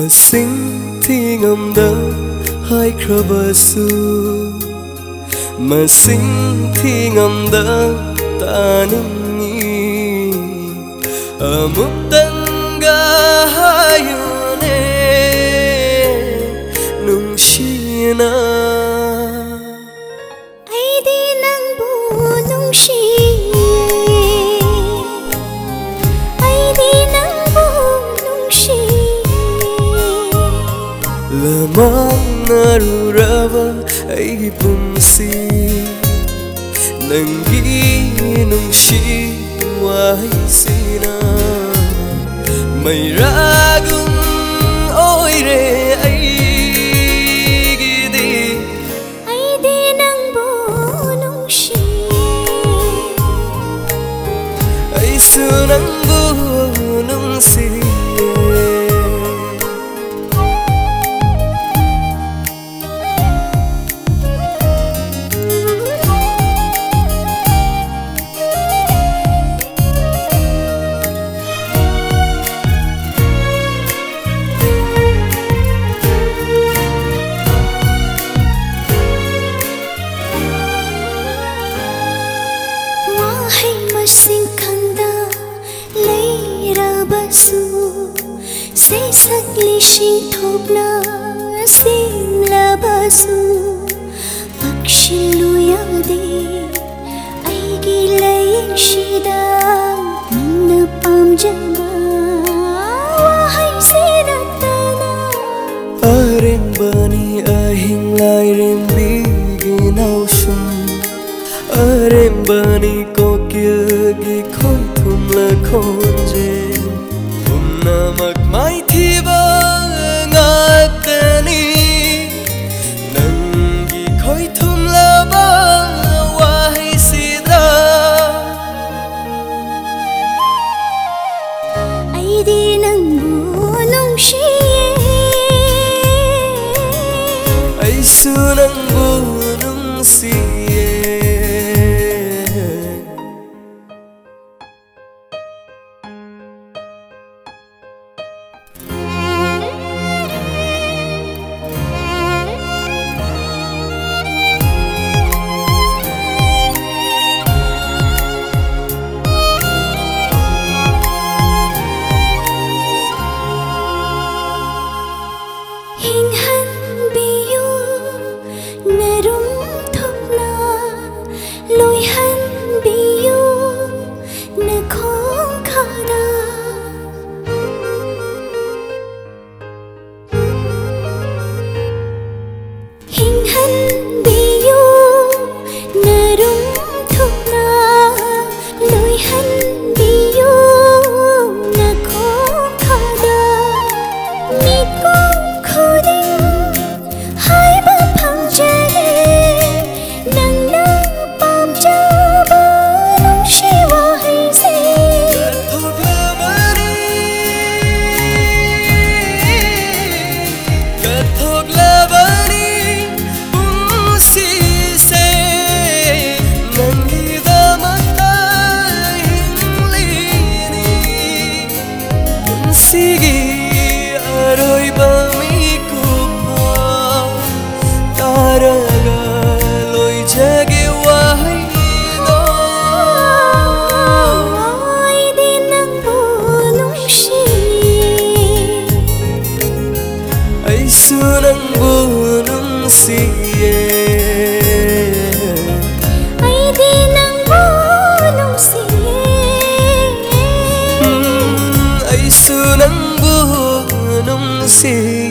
Masing tingamda hai krabasu Masing tingamda tanungi Amutanga hayune nungshina Aidi nangbu nungshi Aidi nangbu nungshi Lamang naruraba ay pumsi Nanggi nungshi wahisina May ragum oire ay gidi Aidi nangbu nungshi Ay sunangbu nungsi Masing khanda leirabasu Seisak lishing thopna sinlabasu Pakshilu yade aigi laying shida Nangna pamjaba wahai sinatana Arembani ahing lai rembi ginau shum Arembani kokilgi khoi thum la khonje Umna magmai thiba ngakani Nangi khoi thum la ba wahi sidra Aidi nangbu nungshi Ay sunangbu nungsi Hinghan biyu narum thopna Loihan biyu na khong khana Hinghan biyu narum thopna Loihan biyu na khong khana Miko Sige aroy bamiku pa taraga loy jage wahay do Aidi nangbu nungshi Ay sunangbu nungsi Aidi nangbu nungsi Ay sunangbu nungsi